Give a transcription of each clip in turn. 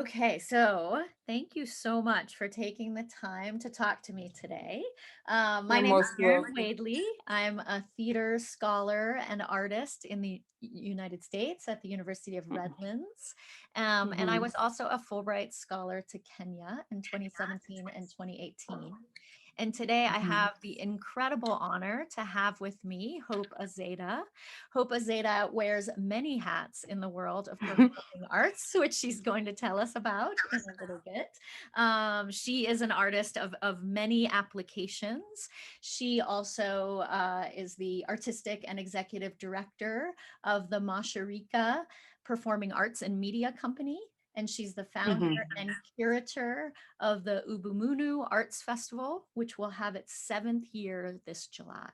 Okay, so thank you so much for taking the time to talk to me today. My You're name is most Karin welcome. Waidley. I'm a theater scholar and artist in the United States at the University of Redlands. And I Mhm. was also a Fulbright scholar to Kenya in 2017 and 2018. And today I Mhm. have the incredible honor to have with me Hope Azeda. Hope Azeda wears many hats in the world of performing arts, which she's going to tell us about in a little bit. She is an artist of many applications. She also is the artistic and executive director of the Mashirika Performing Arts and Media Company. And she's the founder Mhm. and curator of the Ubumuntu Arts Festival, which will have its 7th year this July.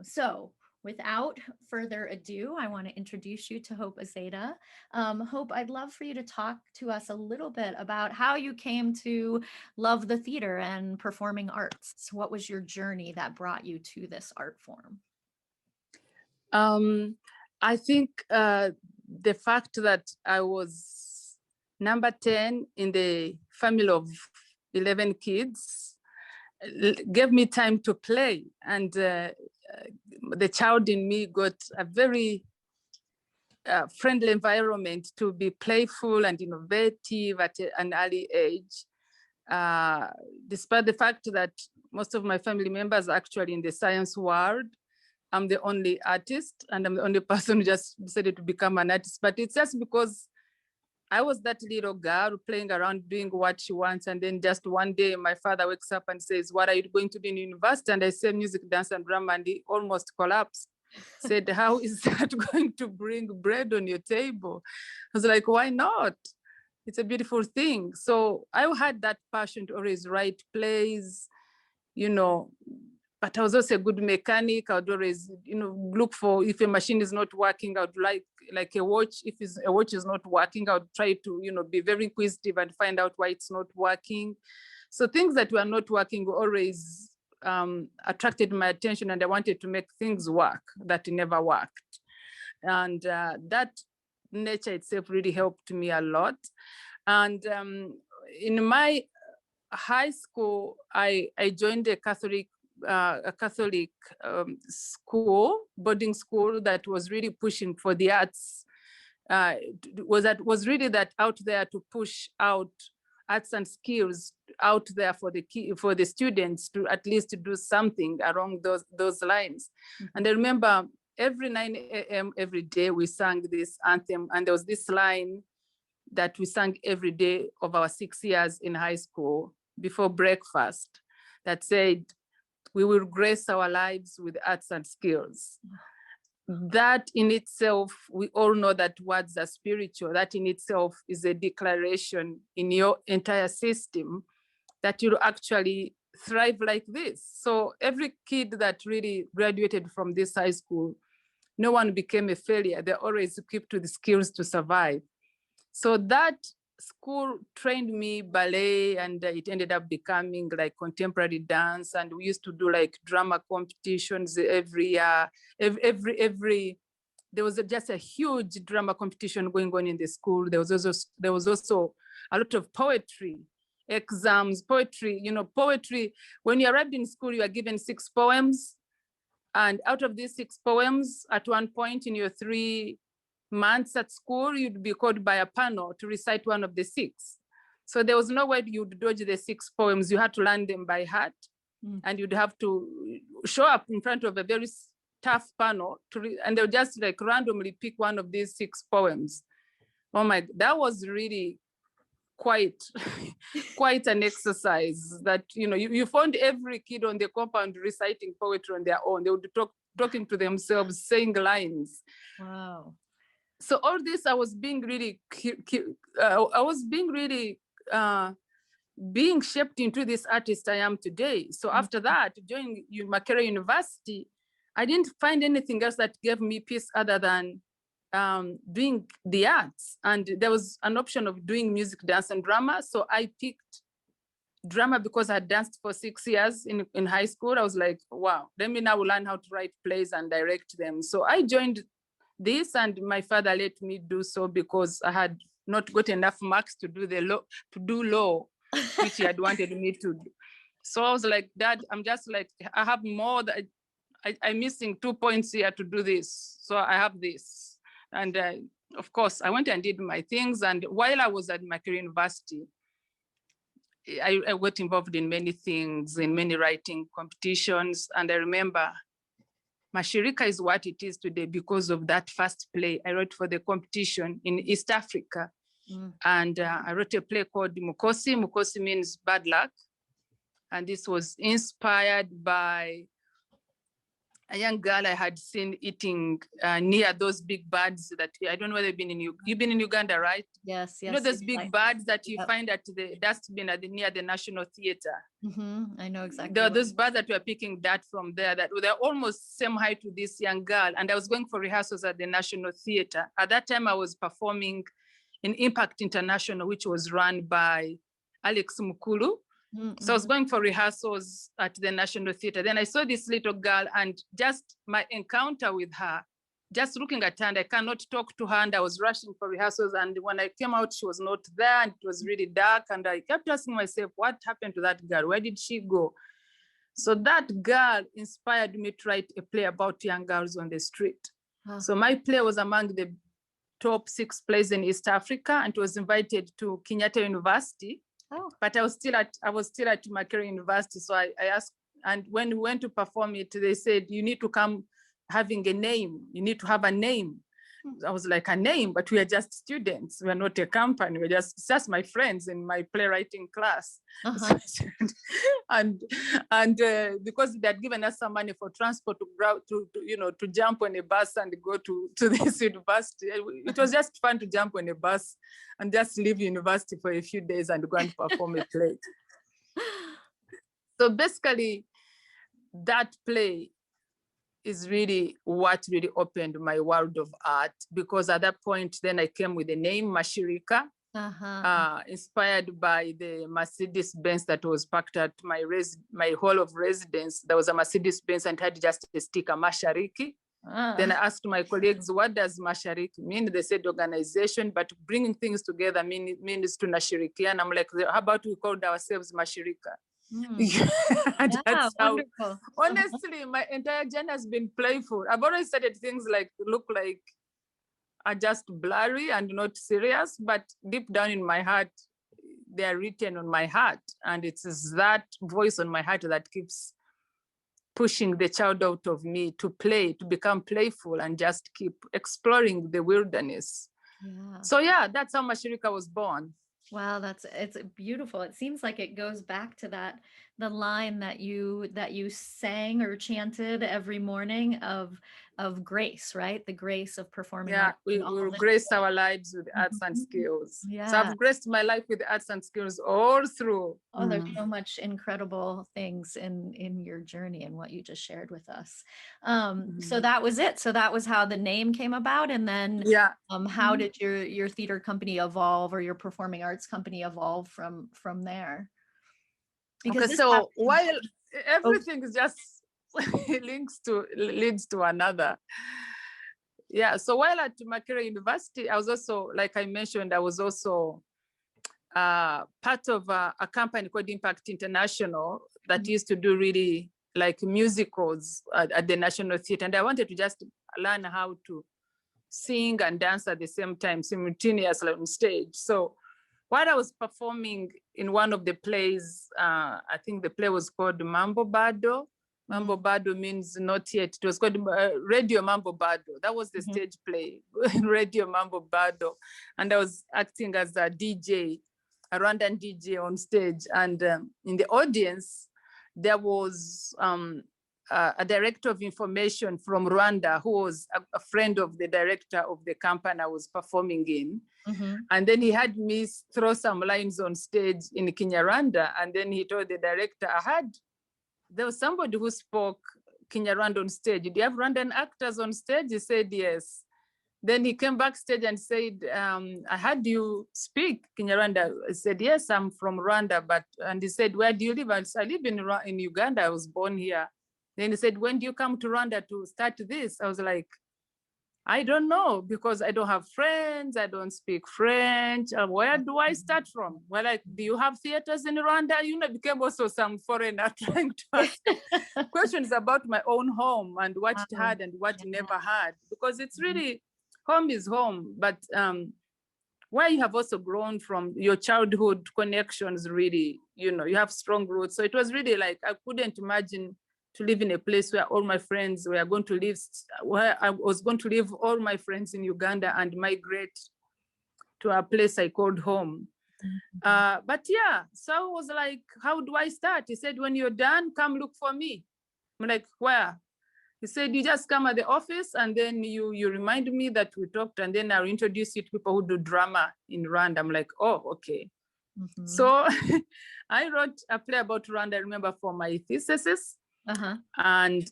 So without further ado, I want to introduce you to Hope Azeda. Hope, I'd love for you to talk to us a little bit about how you came to love the theater and performing arts. So what was your journey that brought you to this art form? Um, I think the fact that I was number 10 in the family of 11 kids gave me time to play. And the child in me got a very friendly environment to be playful and innovative at an early age. Uh, Despite the fact that most of my family members are actually in the science world, I'm the only artist and I'm the only person who just decided to become an artist. But it's just because I was that little girl playing around doing what she wants. And then just one day my father wakes up and says, "What are you going to do in university?" And I say music, dance, and drama. And he almost collapsed. Said, "How is that going to bring bread on your table?" I was like, "Why not? It's a beautiful thing." So I had that passion to always write plays, you know, but I was also a good mechanic. I would always, look for, if a machine is not working, I would like a watch. If a watch is not working, I would try to, be very inquisitive and find out why it's not working. So things that were not working always attracted my attention, and I wanted to make things work that never worked. And that nature itself really helped me a lot. And in my high school, I joined a Catholic school, boarding school that was really pushing for the arts. Was really that out there to push out arts and skills out there for the students to at least do something along those lines. And I remember every 9 a.m. every day we sang this anthem, and there was this line that we sang every day of our 6 years in high school before breakfast that said, "We will grace our lives with arts and skills." That in itself, we all know that words are spiritual. That in itself is a declaration in your entire system that you'll actually thrive like this. So every kid that really graduated from this high school, no one became a failure. They're always equipped with the skills to survive. So that school trained me ballet, and it ended up becoming like contemporary dance. And we used to do like drama competitions every year. Every There was just a huge drama competition going on in the school. There was also a lot of poetry exams. Poetry. When you arrived in school, you are given 6 poems, and out of these 6 poems, at one point in your 3 months at school, you'd be called by a panel to recite one of the 6. So there was no way you'd dodge the 6 poems. You had to learn them by heart, and you'd have to show up in front of a very tough panel and they'll just like randomly pick one of these 6 poems. Oh my, that was really quite quite an exercise that you found every kid on the compound reciting poetry on their own. They would talking to themselves, saying lines. Wow. So all this, I was being really being shaped into this artist I am today. So after that, joining Makerere University, I didn't find anything else that gave me peace other than doing the arts. And there was an option of doing music, dance, and drama. So I picked drama because I had danced for 6 years in high school. I was like, wow, let me now learn how to write plays and direct them. So I joined this, and my father let me do so because I had not got enough marks to do law, which he had wanted me to do. So I was like, Dad, I'm just like, I have more that I'm missing 2 points here to do this. So I have this. And of course, I went and did my things. And while I was at Makerere University, I got involved in many things, in many writing competitions. And I remember Mashirika is what it is today because of that first play I wrote for the competition in East Africa. And I wrote a play called Mukosi. Mukosi means bad luck. And this was inspired by a young girl I had seen eating near those big birds that I don't know whether you've been in Uganda, right? Yes, yes. You know those big birds that you find at the dustbin near the National Theatre. I know exactly. There are those birds that were picking dirt from there that they're almost same height to this young girl. And I was going for rehearsals at the National Theatre. At that time, I was performing in Impact International, which was run by Alex Mukulu. So I was going for rehearsals at the National Theatre. Then I saw this little girl and just my encounter with her, just looking at her, and I cannot talk to her. And I was rushing for rehearsals. And when I came out, she was not there and it was really dark. And I kept asking myself, what happened to that girl? Where did she go? So that girl inspired me to write a play about young girls on the street. So my play was among the top 6 plays in East Africa and was invited to Kenyatta University. But I was still at Makerere University. So I asked, and when we went to perform it, they said, you need to come having a name. You need to have a name. I was like, a name, but we are just students. We're not a company. We're just my friends in my playwriting class. And because they had given us some money for transport to jump on a bus and go to this university. It was just fun to jump on a bus and just leave university for a few days and go and perform a play. So basically, that play is really what really opened my world of art, because at that point, then I came with the name Mashirika, inspired by the Mercedes-Benz that was parked at my hall of residence. There was a Mercedes-Benz and had just a sticker, Mashariki. Then I asked my colleagues, what does Mashariki mean? They said organization, but bringing things together means to Nashiriki. And I'm like, how about we called ourselves Mashirika? That's how, honestly, my entire journey has been playful. I've always started things like look like are just blurry and not serious, but deep down in my heart, they are written on my heart. And it's that voice on my heart that keeps pushing the child out of me to play, to become playful and just keep exploring the wilderness. So yeah, that's how Mashirika was born. Wow, it's beautiful. It seems like it goes back to the line that you sang or chanted every morning of grace, right? The grace of performing. Yeah, we will grace our lives with arts and skills. So I've graced my life with arts and skills all through. Oh, there's so much incredible things in your journey and what you just shared with us. So that was it. So that was how the name came about. And then how did your theater company evolve, or your performing arts company evolve from there? Because so while everything is just leads to another. Yeah, so while at Makerere University, I was also, like I mentioned, I was also part of a company called Impact International that used to do really like musicals at the National Theatre. And I wanted to just learn how to sing and dance at the same time, simultaneously on stage. So while I was performing in one of the plays, I think the play was called Mambo Bado. Mambo Bado means not yet. It was called Radio Mambo Bado. That was the stage play, Radio Mambo Bado. And I was acting as a DJ, a Rwandan DJ on stage. And in the audience, there was a director of information from Rwanda who was a friend of the director of the company I was performing in. And then he had me throw some lines on stage in Kinyarwanda. And then he told the director, there was somebody who spoke Kinyarwanda on stage. Do you have Rwandan actors on stage? He said, yes. Then he came backstage and said, I heard you speak Kinyarwanda. I said, yes, I'm from Rwanda. And he said, where do you live? I said, I live in Uganda. I was born here. Then he said, when do you come to Rwanda to start this? I was like, I don't know, because I don't have friends. I don't speak French. Where do I start from? Well, like, do you have theaters in Rwanda? You know, became also some foreigner trying to ask questions about my own home and what it had and what it never had, because it's really, home is home, but where you have also grown from, your childhood connections, really, you know, you have strong roots. So it was really like, I couldn't imagine to live in a place where all my friends were going to live, where I was going to leave all my friends in Uganda and migrate to a place I called home. But yeah, so I was like, how do I start? He said, when you're done, come look for me. I'm like, where? He said, you just come at the office and then you remind me that we talked, and then I'll introduce you to people who do drama in Rwanda. I'm like, oh, okay. So I wrote a play about Rwanda, I remember, for my thesis. And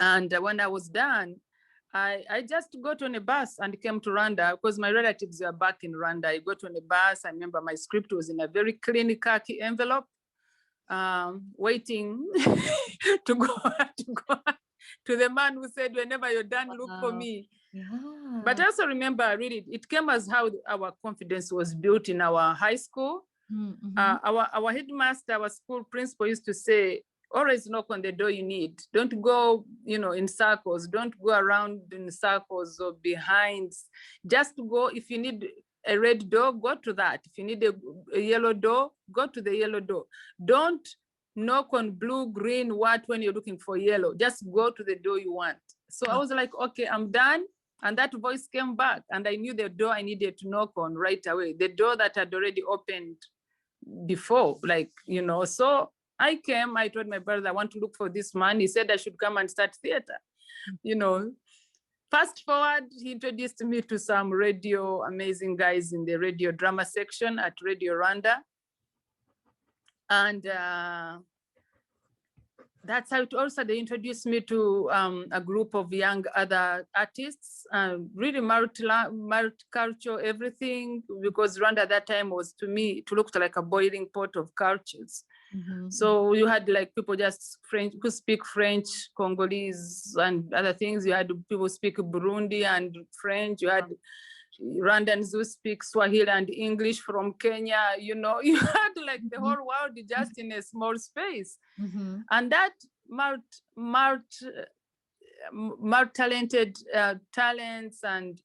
when I was done, I just got on a bus and came to Rwanda because my relatives were back in Rwanda. I got on a bus. I remember my script was in a very clean khaki envelope, waiting to go to the man who said, whenever you're done, look for me. But I also remember, really, it came as how our confidence was built in our high school. Our headmaster, our school principal used to say, always knock on the door you need. Don't go, you know, in circles. Don't go around in circles or behind. Just go. If you need a red door, go to that. If you need a yellow door, go to the yellow door. Don't knock on blue, green, white when you're looking for yellow. Just go to the door you want. So I was like, okay, I'm done. And that voice came back, and I knew the door I needed to knock on right away. The door that had already opened before, like, you know. So I came, I told my brother, I want to look for this man. He said I should come and start theater. You know, fast forward, he introduced me to some radio, amazing guys in the radio drama section at Radio Rwanda. And that's how it also, they introduced me to a group of young other artists, really multicultural, everything, because Rwanda at that time was, to me, it looked like a boiling pot of cultures. So you had like people just French, who speak French, Congolese, and other things. You had people speak Burundi and French. You had Rwandans who speak Swahili and English from Kenya. You know, you had like the whole world just in a small space. And that multi-talented talents and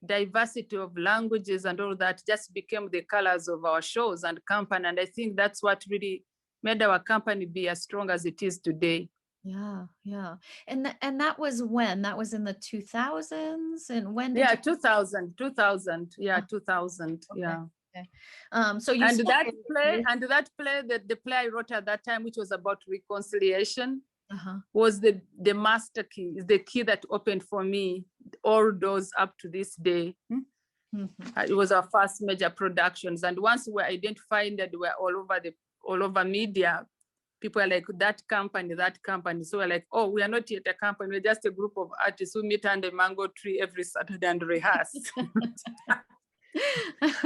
diversity of languages and all that just became the colors of our shows and company. And I think that's what really made our company be as strong as it is today. Yeah. And that was when? That was in the 2000s? And when did 2000. Yeah, 2000. Okay. Yeah. Okay. So you and that play, the play I wrote at that time, which was about reconciliation, was the master key, is the key that opened for me all doors up to this day. It was our first major productions, and once we were identified that we were all over media, people are like, that company. So we're like, oh, we are not yet a company, we're just a group of artists who meet under a mango tree every Saturday and rehearse.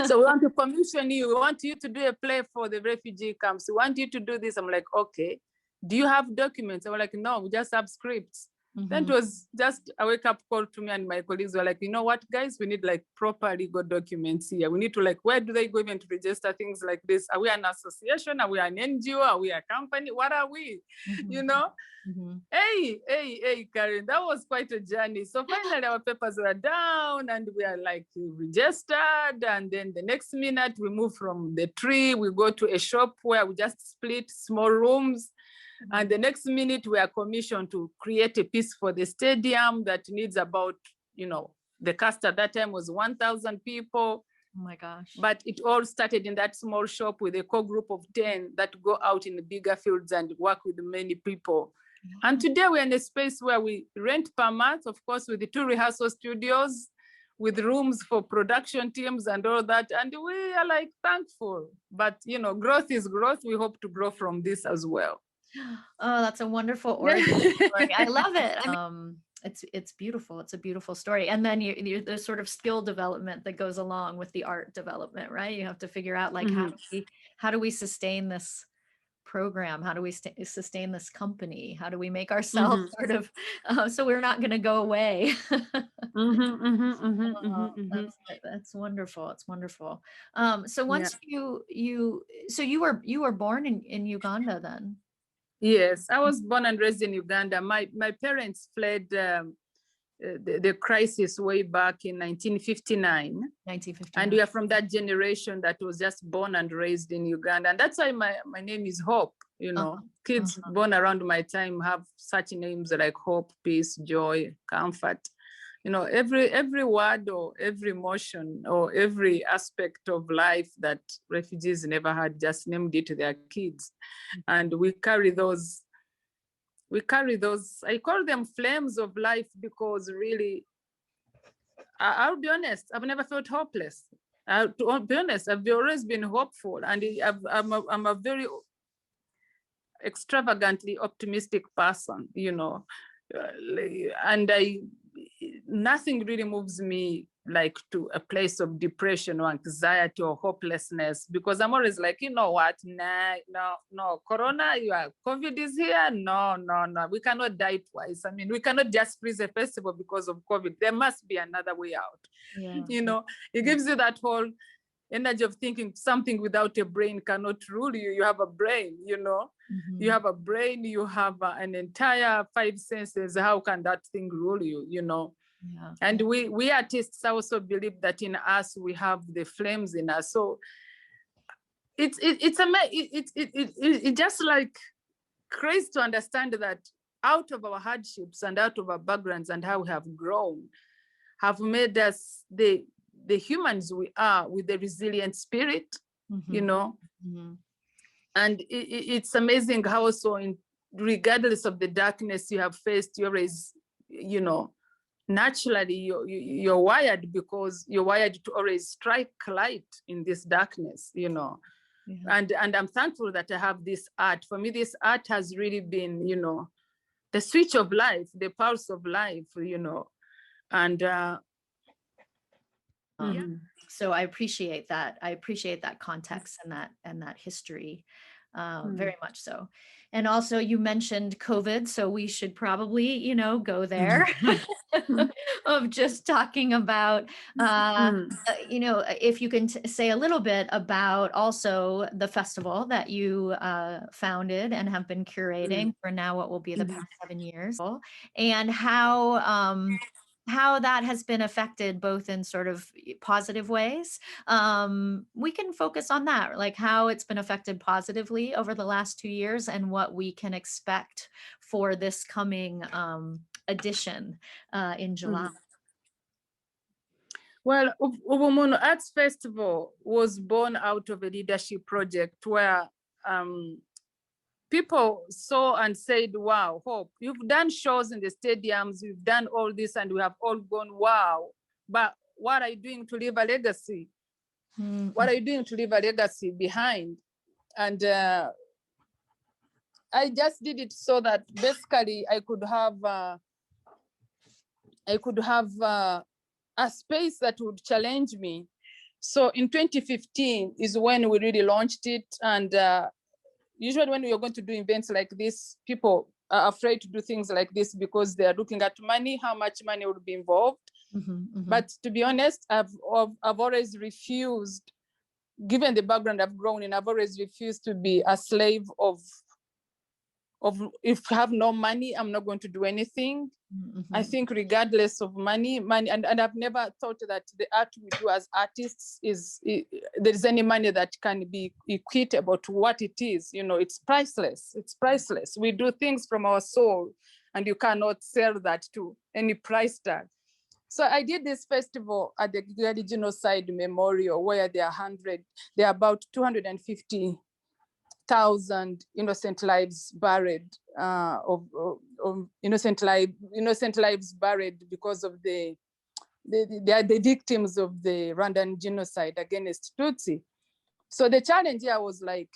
So we want to commission you, we want you to do a play for the refugee camps, we want you to do this. I'm like, okay, do you have documents? I'm like, no, we just have scripts. Then it was just a wake-up call to me, and my colleagues were like, you know what, guys, we need like proper legal documents here. We need to like, where do they go even to register things like this? Are we an association? Are we an NGO? Are we a company? What are we? You know? Hey, Karin, that was quite a journey. So finally our papers were down and we are like registered. And then the next minute we move from the tree, we go to a shop where we just split small rooms. And the next minute we are commissioned to create a piece for the stadium that needs about, you know, the cast at that time was 1,000 people. Oh my gosh. But it all started in that small shop with a core group of 10 that go out in the bigger fields and work with many people. And today we're in a space where we rent per month, of course, with the 2 rehearsal studios, with rooms for production teams and all that. And we are like thankful. But, you know, growth is growth. We hope to grow from this as well. Oh, that's a wonderful origin story. I love it. I mean, it's beautiful. It's a beautiful story. And then there's sort of skill development that goes along with the art development, right? You have to figure out like how do we sustain this program? How do we sustain this company? How do we make ourselves sort of so we're not going to go away? That's wonderful. It's wonderful. So once you were born in Uganda then? Yes, I was born and raised in Uganda. My parents fled the crisis way back in 1959. 1959. And we are from that generation that was just born and raised in Uganda. And that's why my name is Hope. You know, kids born around my time have such names like hope, peace, joy, comfort. You know, every word or every emotion or every aspect of life that refugees never had, just named it to their kids. And we carry those, I call them flames of life, because really, I'll be honest, I've never felt hopeless. To be honest, I've always been hopeful, and I'm a very extravagantly optimistic person, you know, and nothing really moves me like to a place of depression or anxiety or hopelessness, because I'm always like, you know what, nah, no, Corona, COVID is here, no, we cannot die twice. I mean, we cannot just freeze a festival because of COVID. There must be another way out. You know, it gives you that whole energy of thinking something without a brain cannot rule you. You have a brain, you know. You have a brain, you have an entire 5 senses. How can that thing rule you, you know? And we artists also believe that in us we have the flames in us. So it's just like crazy to understand that out of our hardships and out of our backgrounds and how we have grown, have made us the humans we are, with the resilient spirit, you know. And it's amazing how also, regardless of the darkness you have faced, you're always, you know, naturally you're wired, because you're wired to always strike light in this darkness, you know. And I'm thankful that I have this art. For me, this art has really been, you know, the switch of life, the pulse of life, you know. And so I appreciate that. I appreciate that context and that history, very much so. And also, you mentioned COVID, so we should probably, you know, go there of just talking about, you know, if you can say a little bit about also the festival that you founded and have been curating for now what will be the past 7 years, and how that has been affected both in sort of positive ways. We can focus on that, like how it's been affected positively over the last 2 years and what we can expect for this coming edition in July. Well, Ubumuntu Arts Festival was born out of a leadership project where people saw and said, wow, Hope, you've done shows in the stadiums, you've done all this, and we have all gone, wow. But what are you doing to leave a legacy? What are you doing to leave a legacy behind? And I just did it so that basically I could have a space that would challenge me. So in 2015 is when we really launched it. And usually when we are going to do events like this, people are afraid to do things like this because they are looking at money, how much money would be involved. But to be honest, I've always refused, given the background I've grown in, I've always refused to be a slave of if I have no money, I'm not going to do anything. I think regardless of money, and I've never thought that the art we do as artists there's any money that can be equitable to what it is. You know, it's priceless. It's priceless. We do things from our soul, and you cannot sell that to any price tag. So I did this festival at the Kigali Genocide Memorial, where there are about 250,000 innocent lives buried, of innocent lives buried because of they are the victims of the Rwandan genocide against Tutsi. So the challenge here was like,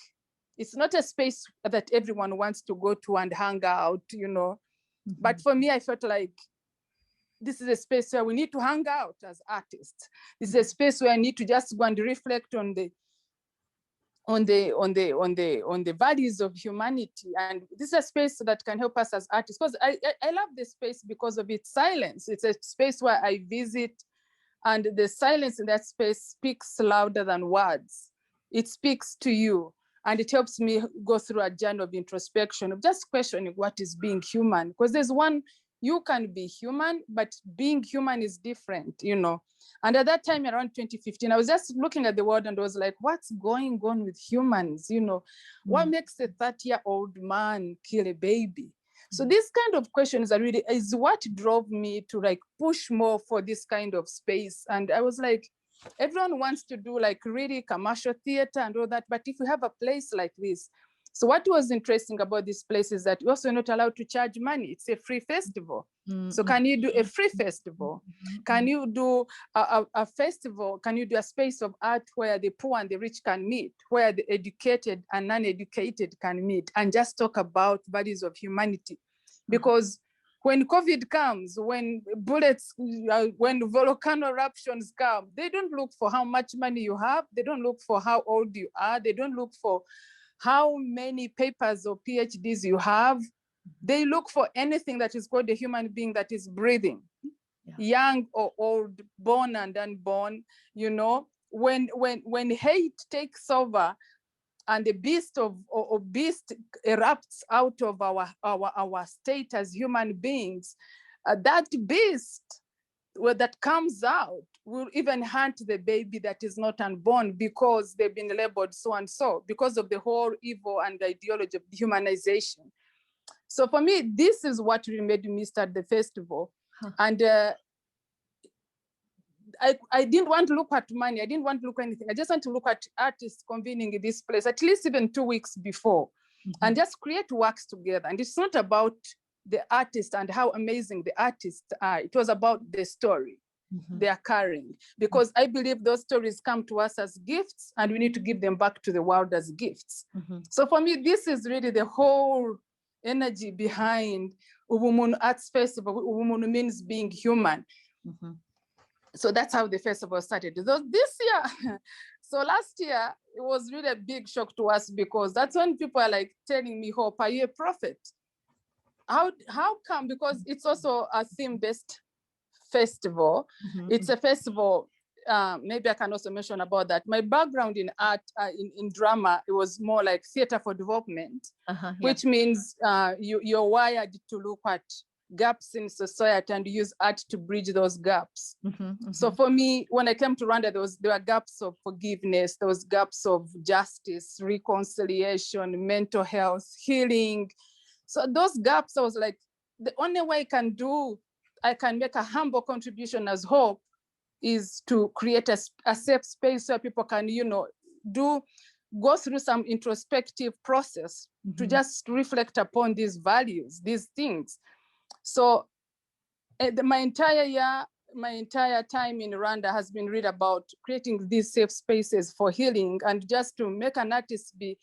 it's not a space that everyone wants to go to and hang out, you know. But for me, I felt like this is a space where we need to hang out as artists. This is a space where I need to just go and reflect on on the values of humanity. And this is a space that can help us as artists, because I love this space because of its silence. It's a space where I visit, and the silence in that space speaks louder than words. It speaks to you, and it helps me go through a journey of introspection, of just questioning what is being human. Because there's one, you can be human, but being human is different, you know. And at that time, around 2015, I was just looking at the world and was like, what's going on with humans? You know, what makes a 30-year-old man kill a baby? So these kind of questions are really, is what drove me to like push more for this kind of space. And I was like, everyone wants to do like really commercial theater and all that, but if we have a place like this. So what was interesting about this place is that you're also not allowed to charge money. It's a free festival. So can you do a free festival? Can you do a festival? Can you do a space of art where the poor and the rich can meet, where the educated and non-educated can meet and just talk about values of humanity? Because when COVID comes, when bullets, when volcano eruptions come, they don't look for how much money you have. They don't look for how old you are. They don't look for how many papers or PhDs you have. They look for anything that is called a human being that is breathing, young or old, born and unborn. You know, when hate takes over and the beast beast erupts out of our state as human beings, that beast that comes out will even hunt the baby that is not unborn because they've been labeled so and so, because of the whole evil and the ideology of dehumanization. So for me, this is what really made me start the festival. And I didn't want to look at money. I didn't want to look at anything. I just want to look at artists convening in this place, at least even 2 weeks before, and just create works together. And it's not about the artist and how amazing the artists are. It was about the story they are carrying, because I believe those stories come to us as gifts and we need to give them back to the world as gifts. So for me, this is really the whole energy behind Ubumuntu Arts Festival. Ubumuntu means being human. So that's how the festival started. So this year, so last year, it was really a big shock to us, because that's when people are like telling me, Hope, are you a prophet? How come? Because it's also a theme-based festival. It's a festival, maybe I can also mention about that. My background in art, in drama, it was more like theater for development, which means you're wired to look at gaps in society and use art to bridge those gaps. So for me, when I came to Rwanda, there were gaps of forgiveness, there was gaps of justice, reconciliation, mental health, healing. So those gaps, I was like, the only way I can make a humble contribution as Hope is to create a safe space where people can, you know, go through some introspective process to just reflect upon these values, these things. So my entire time in Rwanda has been really about creating these safe spaces for healing, and just to make an artist be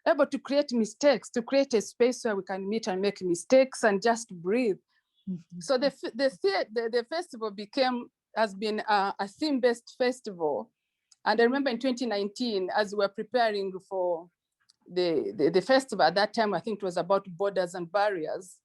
able to create mistakes, to create a space where we can meet and make mistakes and just breathe. So the festival has been a theme-based festival. And I remember in 2019, as we were preparing for the festival, at that time, I think it was about borders and barriers.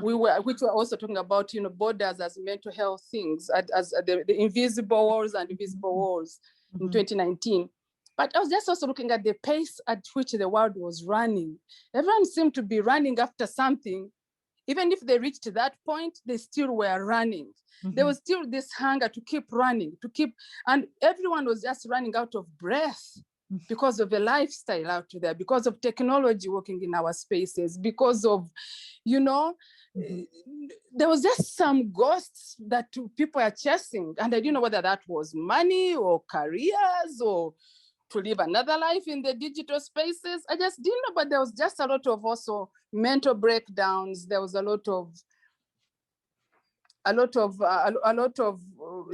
Which were also talking about, you know, borders as mental health things, as the invisible walls and invisible walls in 2019. But I was just also looking at the pace at which the world was running. Everyone seemed to be running after something. Even if they reached that point, they still were running. There was still this hunger to keep running, and everyone was just running out of breath because of the lifestyle out there, because of technology working in our spaces, because of, you know, there was just some ghosts that people are chasing. And I didn't know whether that was money or careers or to live another life in the digital spaces. I just didn't know, but there was just a lot of also mental breakdowns. There was a lot of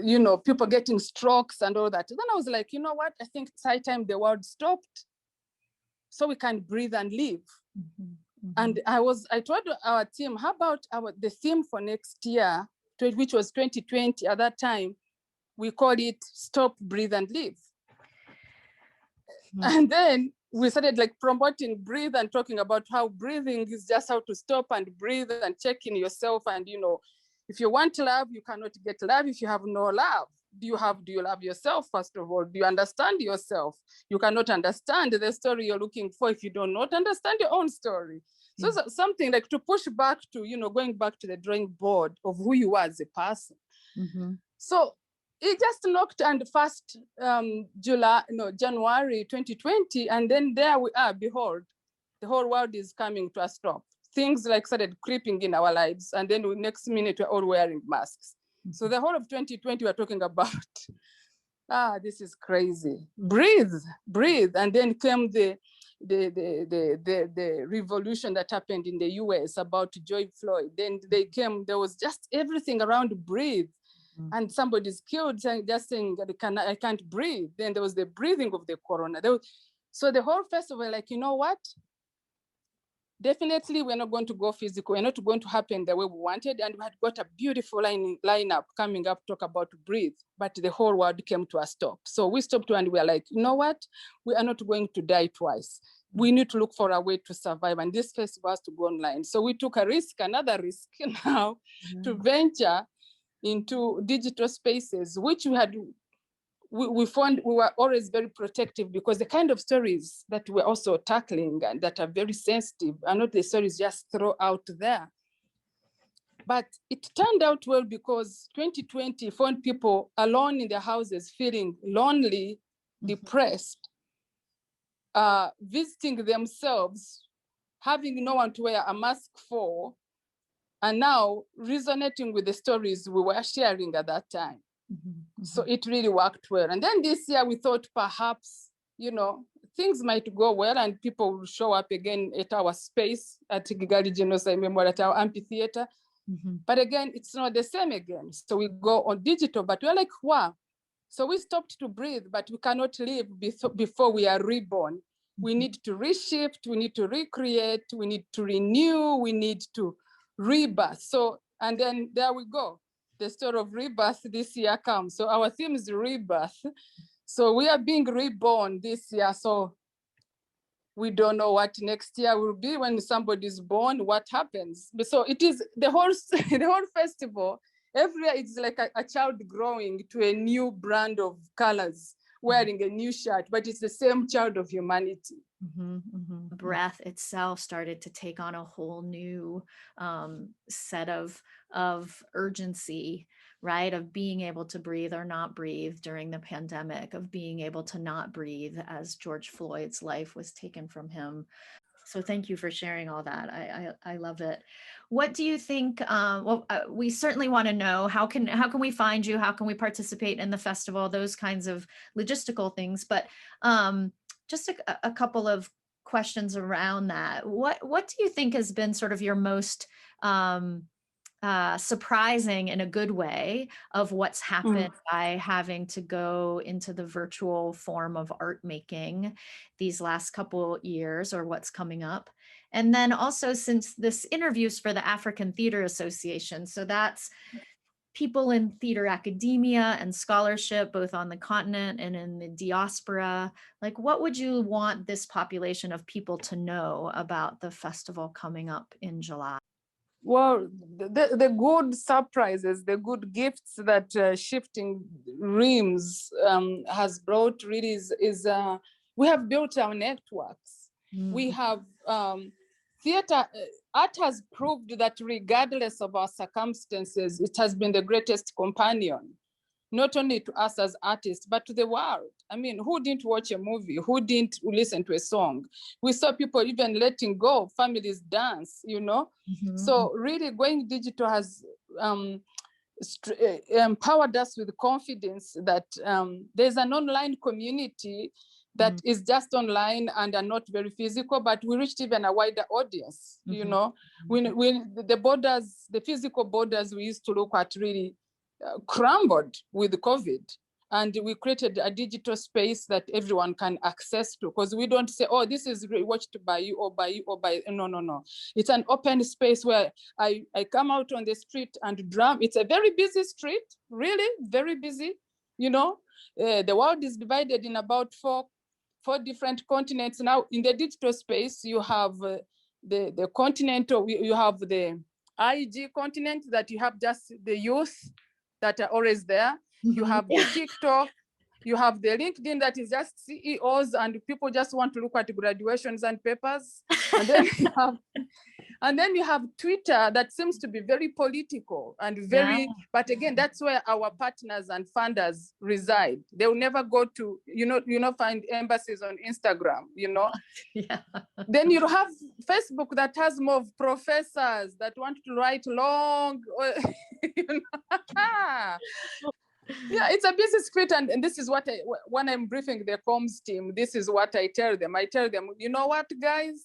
you know, people getting strokes and all that. And then I was like, you know what? I think it's high time the world stopped so we can breathe and live. And I told our team, how about the theme for next year, which was 2020 at that time, we called it Stop, Breathe and Live. And then we started like promoting breathe and talking about how breathing is just how to stop and breathe and check in yourself. And, you know, if you want love, you cannot get love if you have no love. Do you love yourself, first of all? Do you understand yourself? You cannot understand the story you're looking for if you do not understand your own story. So it's something like to push back to, you know, going back to the drawing board of who you are as a person. So it just knocked, and first January 2020, and then there we are, behold, the whole world is coming to a stop. Things like started creeping in our lives, and then the next minute we're all wearing masks. So the whole of 2020 we're talking about, this is crazy. Breathe, and then came the revolution that happened in the US about George Floyd. Then there was just everything around breathe. And somebody's killed just saying, I can't breathe. Then there was the breathing of the corona. So the whole festival, like, you know what? Definitely we're not going to go physical. We're not going to happen the way we wanted. And we had got a beautiful lineup coming up, talk about breathe, but the whole world came to a stop. So we stopped and we are like, you know what? We are not going to die twice. We need to look for a way to survive. And this festival has to go online. So we took a risk, another risk now, to venture into digital spaces, which we found we were always very protective, because the kind of stories that we're also tackling and that are very sensitive are not the stories just throw out there. But it turned out well, because 2020 found people alone in their houses, feeling lonely, depressed, visiting themselves, having no one to wear a mask for, and now resonating with the stories we were sharing at that time. So it really worked well. And then this year we thought perhaps, you know, things might go well and people will show up again at our space at Kigali Genocide Memorial, at our amphitheater. But again, it's not the same again. So we go on digital, but we're like, wow. So we stopped to breathe, but we cannot live before we are reborn. We need to reshift, we need to recreate, we need to renew, we need to rebirth. So, and then there we go. The story of rebirth this year comes. So our theme is rebirth. So we are being reborn this year. So we don't know what next year will be when somebody is born, what happens. So it is the whole festival. Every year it's like a child growing to a new brand of colors, wearing a new shirt, but it's the same child of humanity. Breath itself started to take on a whole new set of urgency, right? Of being able to breathe or not breathe during the pandemic, of being able to not breathe as George Floyd's life was taken from him. So thank you for sharing all that. I love it. What do you think? We certainly want to know how can we find you? How can we participate in the festival? Those kinds of logistical things. But just a couple of questions around that. What do you think has been sort of your most surprising in a good way of what's happened by having to go into the virtual form of art making these last couple years, or what's coming up? And then also, since this interview's for the African Theater Association, so that's people in theater academia and scholarship, both on the continent and in the diaspora, like what would you want this population of people to know about the festival coming up in July? Well, the good surprises, the good gifts that shifting rims has brought really is we have built our networks. We have theater, art has proved that regardless of our circumstances, it has been the greatest companion, not only to us as artists, but to the world. I mean, who didn't watch a movie? Who didn't listen to a song? We saw people even letting go, families dance, you know? So really going digital has empowered us with confidence that there's an online community that is just online and are not very physical, but we reached even a wider audience, you know? When the borders, the physical borders we used to look at really crumbled with COVID. And we created a digital space that everyone can access to, because we don't say, oh, this is watched by you or by you or by, no. It's an open space where I come out on the street and drum. It's a very busy street, really, very busy, you know? The world is divided in about four 4 different continents. Now in the digital space, you have the continent, or you have the IG continent that you have just the youth that are always there. You have the TikTok, you have the LinkedIn that is just CEOs and people just want to look at graduations and papers. And then you have Twitter that seems to be very political and very, but again, that's where our partners and funders reside. They will never go to, find embassies on Instagram, Then you have Facebook that has more of professors that want to write long, Yeah, it's a busy street, and this is what when I'm briefing the comms team, this is what I tell them. I tell them, you know what, guys?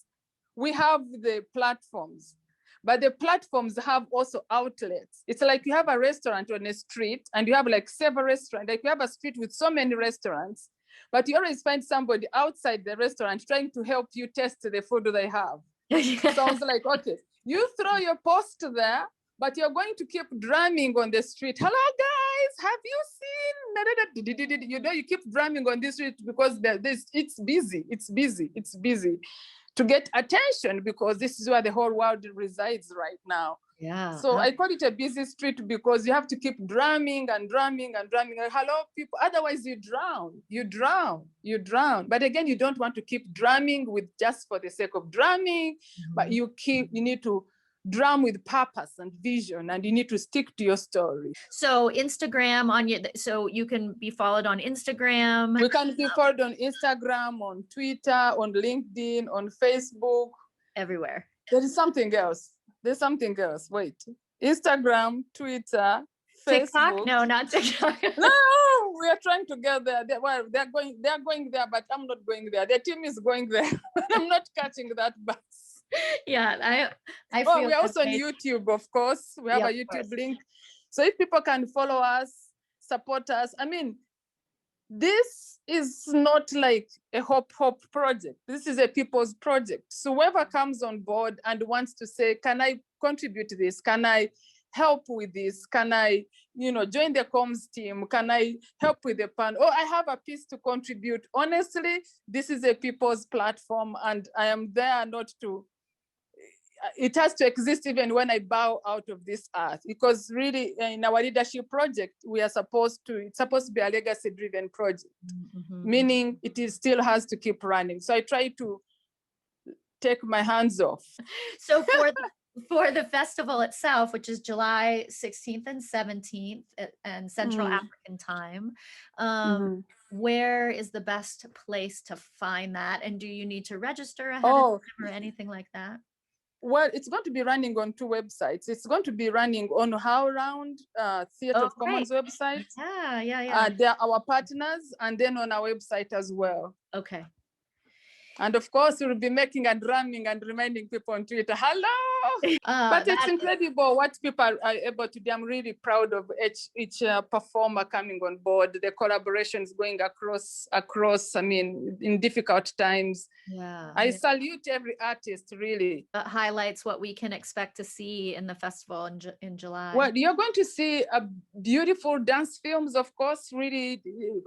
We have the platforms, but the platforms have also outlets. It's like you have a restaurant on a street and you have like several restaurants. Like you have a street with so many restaurants, but you always find somebody outside the restaurant trying to help you test the food they have. So I was like, okay, you throw your post there, but you're going to keep drumming on the street. Hello, guys, have you seen? You keep drumming on this street because it's busy to get attention, because this is where the whole world resides right now. Yeah. So I call it a busy street because you have to keep drumming and drumming and drumming. Hello, people. Otherwise, you drown. But again, you don't want to keep drumming with just for the sake of drumming, but you need to drum with purpose and vision, and you need to stick to your story. So Instagram so you can be followed on Instagram. We can be followed on Instagram, on Twitter, on LinkedIn, on Facebook. Everywhere. There's something else. Wait. Instagram, Twitter, TikTok? Facebook. No, not TikTok. No, we are trying to get there. They're going there, but I'm not going there. The team is going there. I'm not catching that bus. Yeah, I feel we're also on YouTube, of course. We have a YouTube link. So if people can follow us, support us. I mean, this is not like a hope project. This is a people's project. So whoever comes on board and wants to say, can I contribute to this? Can I help with this? Can I, join the comms team? Can I help with the pan? Oh, I have a piece to contribute. Honestly, this is a people's platform, and I am there not to, it has to exist even when I bow out of this earth, because really in our leadership project, it's supposed to be a legacy-driven project, meaning it still has to keep running. So I try to take my hands off. So for the festival itself, which is July 16th and 17th and Central African time, where is the best place to find that? And do you need to register ahead of time or anything like that? Well, it's going to be running on 2 websites. It's going to be running on HowlRound Theatre of Commons website. Yeah. They're our partners, and then on our website as well. Okay. And of course, we'll be making and drumming and reminding people on Twitter, hello! But it's incredible what people are able to do. I'm really proud of each performer coming on board, the collaborations going across, I mean, in difficult times. Yeah. I salute every artist, really. That highlights what we can expect to see in the festival in July. Well, you're going to see beautiful dance films, of course. Really,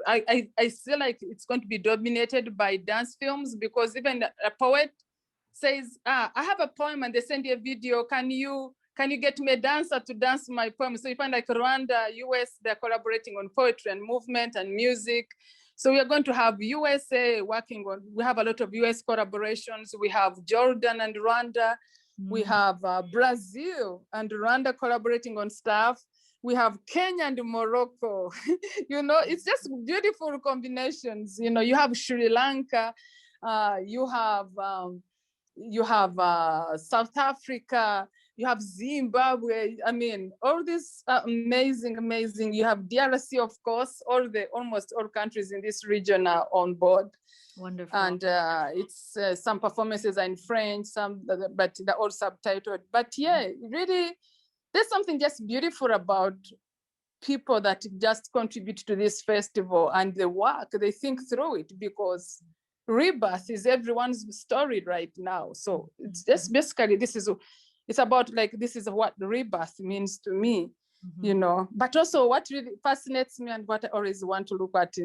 I feel like it's going to be dominated by dance films, because even a poet says, I have a poem, and they send you a video. Can you get me a dancer to dance my poem? So you find like Rwanda, US, they're collaborating on poetry and movement and music. So we are going to have USA working on, we have a lot of US collaborations. We have Jordan and Rwanda. We have Brazil and Rwanda collaborating on stuff. We have Kenya and Morocco. It's just beautiful combinations. You have Sri Lanka, you have South Africa, you have Zimbabwe. I mean, all these amazing. You have DRC, of course. Almost all countries in this region are on board. Wonderful. And it's some performances are in French, but they're all subtitled. But yeah, really, there's something just beautiful about people that just contribute to this festival and the work. They think through it, because rebirth is everyone's story right now. So it's just basically, it's about like, this is what rebirth means to me. you know. But also what really fascinates me and what I always want to look at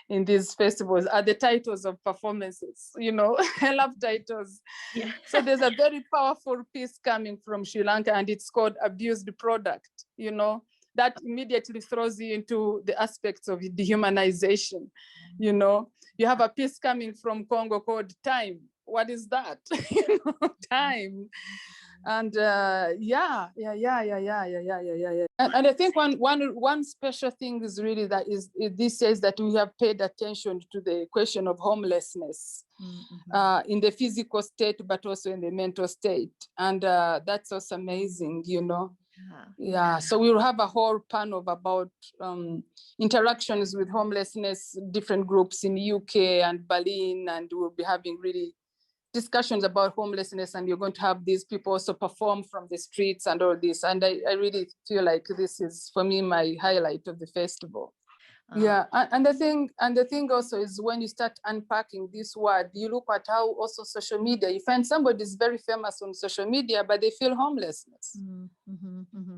in these festivals are the titles of performances, you know. I love titles. Yeah. So there's a very powerful piece coming from Sri Lanka, and it's called Abused Product, you know. That immediately throws you into the aspects of dehumanization, you know. You have a piece coming from Congo called Time. What is that? You know, time. And yeah. And I think one special thing is really that is this says that we have paid attention to the question of homelessness in the physical state, but also in the mental state. And that's also amazing, you know. Yeah, so we will have a whole panel about interactions with homelessness, different groups in UK and Berlin, and we'll be having really discussions about homelessness, and you're going to have these people also perform from the streets and all this. And I really feel like this is, for me, my highlight of the festival. Yeah, and the thing also is when you start unpacking this word, you look at how also social media, you find somebody is very famous on social media, but they feel homelessness.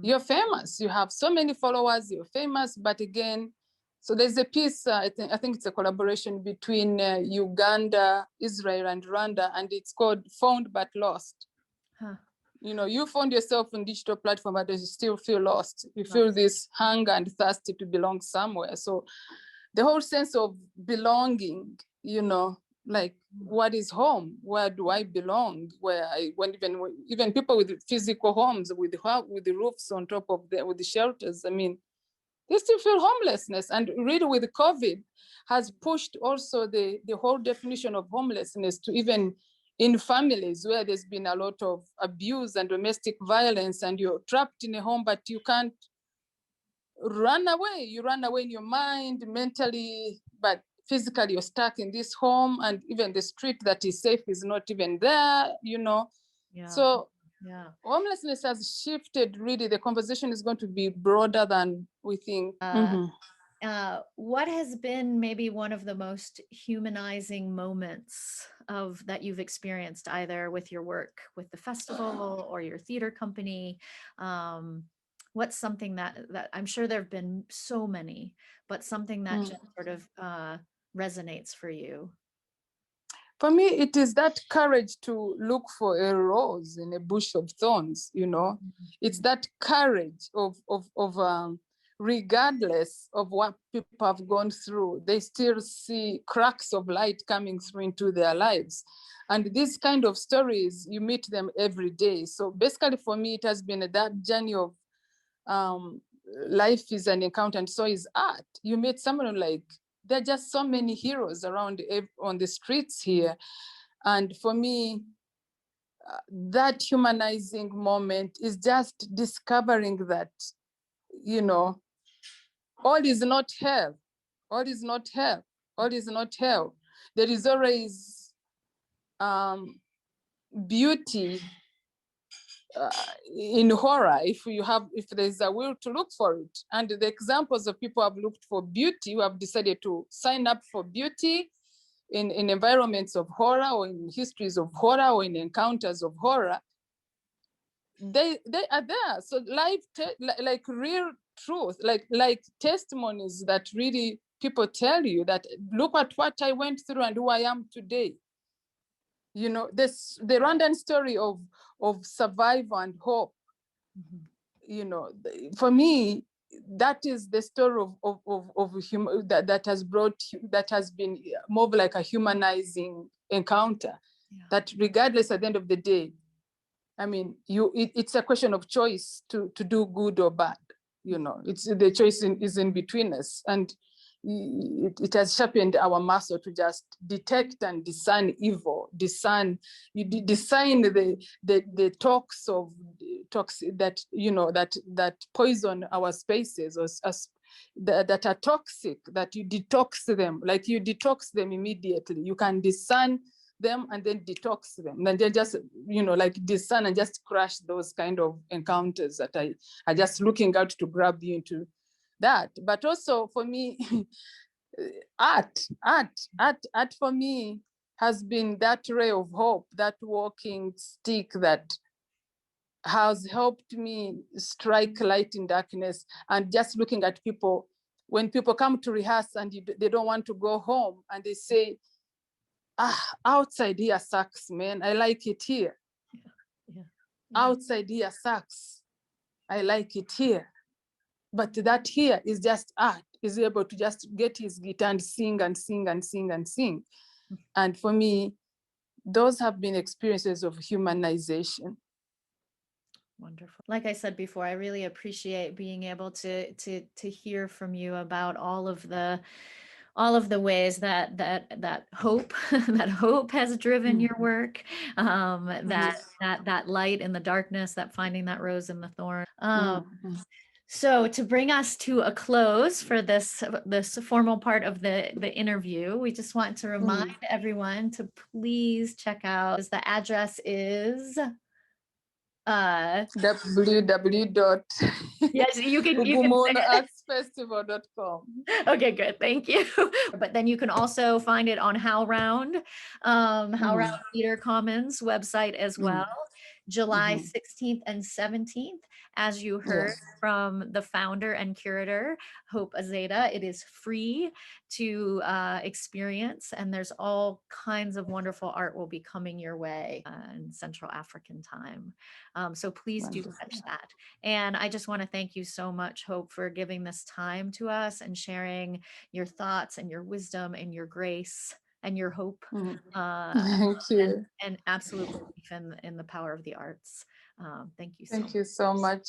You're famous, you have so many followers, you're famous, but again, so there's a piece, I think it's a collaboration between Uganda, Israel, and Rwanda, and it's called Found But Lost. You know, you found yourself on digital platform, but you still feel lost. You feel this hunger and thirst to belong somewhere. So the whole sense of belonging, you know, like what is home? Where do I belong? Even people with physical homes, with the roofs on top of with the shelters, I mean, they still feel homelessness. And really with COVID has pushed also the whole definition of homelessness to even in families where there's been a lot of abuse and domestic violence, and you're trapped in a home, but you can't run away. You run away in your mind, mentally, but physically you're stuck in this home, and even the street that is safe is not even there, you know. So homelessness has shifted. Really, the conversation is going to be broader than we think. What has been maybe one of the most humanizing moments that you've experienced, either with your work with the festival or your theater company? What's something that I'm sure there have been so many, but something that just sort of resonates for you? For me, it is that courage to look for a rose in a bush of thorns, you know. It's that courage of regardless of what people have gone through, they still see cracks of light coming through into their lives. And these kind of stories, you meet them every day. So basically for me, it has been that journey of life is an encounter, and so is art. You meet someone like, there are just so many heroes around on the streets here. And for me, that humanizing moment is just discovering that, you know, all is not hell. All is not hell. All is not hell. There is always beauty in horror if there's a will to look for it. And the examples of people who have looked for beauty, who have decided to sign up for beauty in environments of horror, or in histories of horror, or in encounters of horror, they are there. So life, like real truth, like testimonies that really people tell you that look at what I went through and who I am today. You know, the Rwandan story of survival and hope. You know, for me, that is the story that has been more like a humanizing encounter. That regardless, at the end of the day, I mean, it's a question of choice to do good or bad. You know, it's the choice is in between us, and it has sharpened our muscle to just detect and discern evil, discern the talks that, you know, that poison our spaces, or that are toxic, that you detox them, like you detox them immediately. You can discern them and then detox them, and then just, you know, like discern and just crush those kind of encounters that are just looking out to grab you into that. But also for me, art for me has been that ray of hope, that walking stick that has helped me strike light in darkness. And just looking at people, when people come to rehearse and they don't want to go home and they say, outside here sucks, man. I like it here. Yeah. Outside here sucks. I like it here. But that here is just art, is able to just get his guitar and sing and sing and sing and sing. And for me, those have been experiences of humanization. Wonderful. Like I said before, I really appreciate being able to hear from you about all of the ways that hope that hope has driven your work, that light in the darkness, that finding that rose in the thorn. So to bring us to a close for this formal part of the interview, we just want to remind everyone to please check out, the address is yes, you can Ubumunuartsfestival.com. Okay, good. Thank you. But then you can also find it on HowlRound Theater Commons website as well. July 16th and 17th, as you heard from the founder and curator, Hope Azeda. It is free to experience, and there's all kinds of wonderful art will be coming your way in Central African time. So please do catch that. And I just want to thank you so much, Hope, for giving this time to us and sharing your thoughts and your wisdom and your grace and your hope. Thank you. And absolute belief in the power of the arts. Thank you so much. Thank you so much.